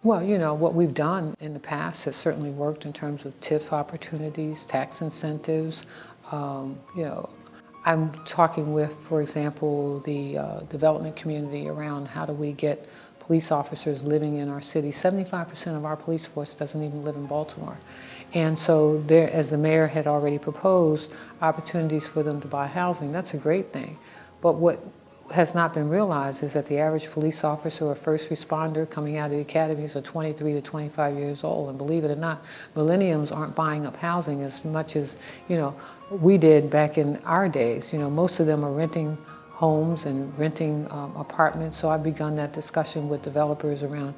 Well, you know, what we've done in the past has certainly worked in terms of TIF opportunities, tax incentives. You know, I'm talking with, for example, the development community around how do we get police officers living in our city. 75% of our police force doesn't even live in Baltimore. And so there, as the mayor had already proposed, opportunities for them to buy housing, that's a great thing. But what has not been realized is that the average police officer or first responder coming out of the academies are 23 to 25 years old. And believe it or not, millenniums aren't buying up housing as much as, you know, we did back in our days. You know, most of them are renting homes and renting apartments. So I've begun that discussion with developers around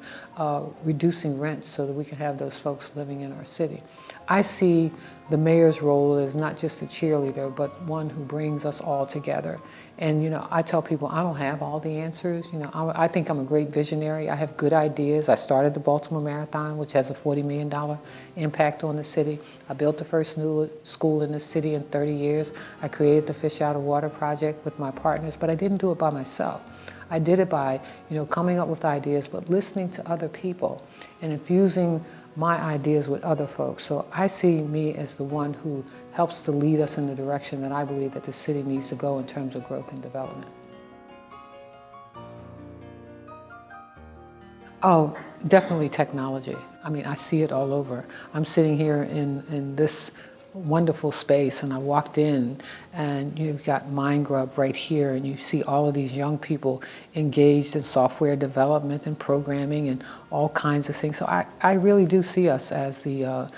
reducing rents so that we can have those folks living in our city. I see the mayor's role as not just a cheerleader, but one who brings us all together. And, you know, I tell people I don't have all the answers. You know, I think I'm a great visionary. I have good ideas. I started the Baltimore Marathon, which has a $40 million impact on the city. I built the first new school in the city in 30 years. I created the Fish Out of Water project with my partners, but I didn't do it by myself. I did it by, you know, coming up with ideas, but listening to other people and infusing my ideas with other folks. So I see me as the one who helps to lead us in the direction that I believe that the city needs to go in terms of growth and development. Oh, definitely technology. I mean, I see it all over. I'm sitting here in this wonderful space, and I walked in and you've got MindGrub right here, and you see all of these young people engaged in software development and programming and all kinds of things. So I really do see us as the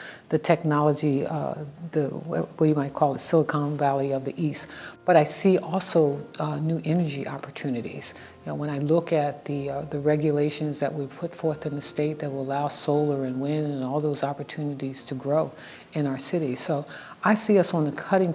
technology, what you might call it, Silicon Valley of the East. But I see also new energy opportunities. You know, when I look at the regulations that we put forth in the state that will allow solar and wind and all those opportunities to grow in our city. So I see us on the cutting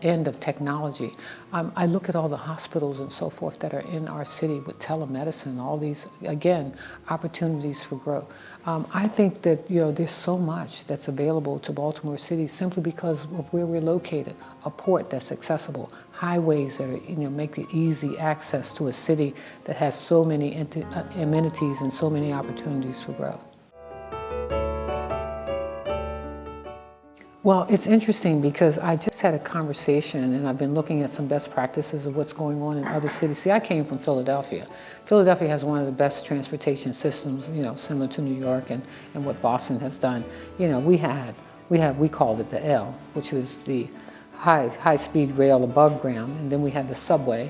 end of technology. I look at all the hospitals and so forth that are in our city with telemedicine, all these, again, opportunities for growth. I think that, you know, there's so much that's available to Baltimore City simply because of where we're located. A port that's accessible, highways that are, you know, make it easy access to a city that has so many amenities and so many opportunities for growth. Well, it's interesting because I just had a conversation and I've been looking at some best practices of what's going on in other cities. See, I came from Philadelphia. Philadelphia has one of the best transportation systems, you know, similar to New York and what Boston has done. You know, we called it the L, which was the high-speed rail above ground, and then we had the subway,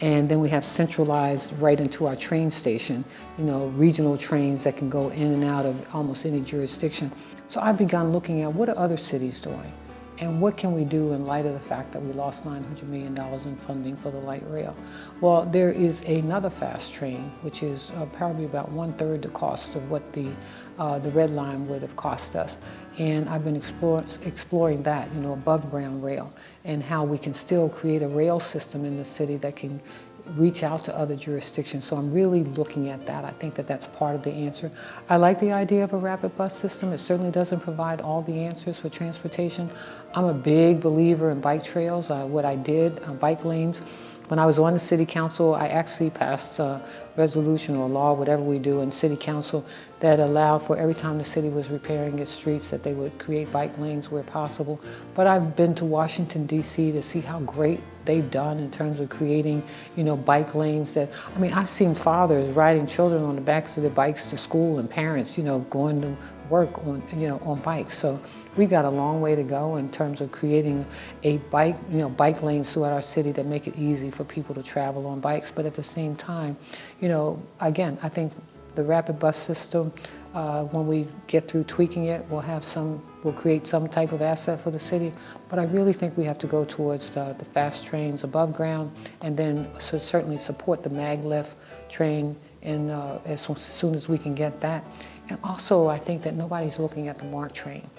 and then we have centralized right into our train station, you know, regional trains that can go in and out of almost any jurisdiction. So I've begun looking at what are other cities doing, and what can we do in light of the fact that we lost $900 million in funding for the light rail. Well, there is another fast train, which is probably about 1/3 the cost of what the Red Line would have cost us. And I've been exploring that, you know, above ground rail, and how we can still create a rail system in the city that can reach out to other jurisdictions. So I'm really looking at that. I think that that's part of the answer. I like the idea of a rapid bus system. It certainly doesn't provide all the answers for transportation. I'm a big believer in bike trails. What I did, bike lanes. When I was on the city council, I actually passed a resolution or law, whatever we do in city council, that allowed for every time the city was repairing its streets that they would create bike lanes where possible. But I've been to Washington, D.C. to see how great they've done in terms of creating, you know, bike lanes that, I mean, I've seen fathers riding children on the backs of their bikes to school and parents, you know, going to work on, you know, on bikes. So we've got a long way to go in terms of creating a bike, you know, bike lanes throughout our city that make it easy for people to travel on bikes. But at the same time, you know, again, I think the rapid bus system, when we get through tweaking it, we'll create some type of asset for the city. But I really think we have to go towards the fast trains above ground, and then certainly support the maglev train in, as soon as we can get that. And also, I think that nobody's looking at the MARC train.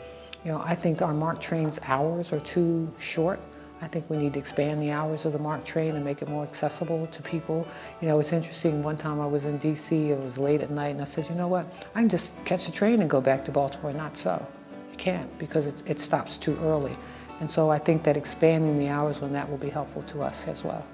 You know, I think our MARC train's hours are too short. I think we need to expand the hours of the MARC train and make it more accessible to people. You know, it's interesting, one time I was in DC, it was late at night, and I said, you know what, I can just catch a train and go back to Baltimore. Not so. You can't, because it stops too early. And so I think that expanding the hours on that will be helpful to us as well.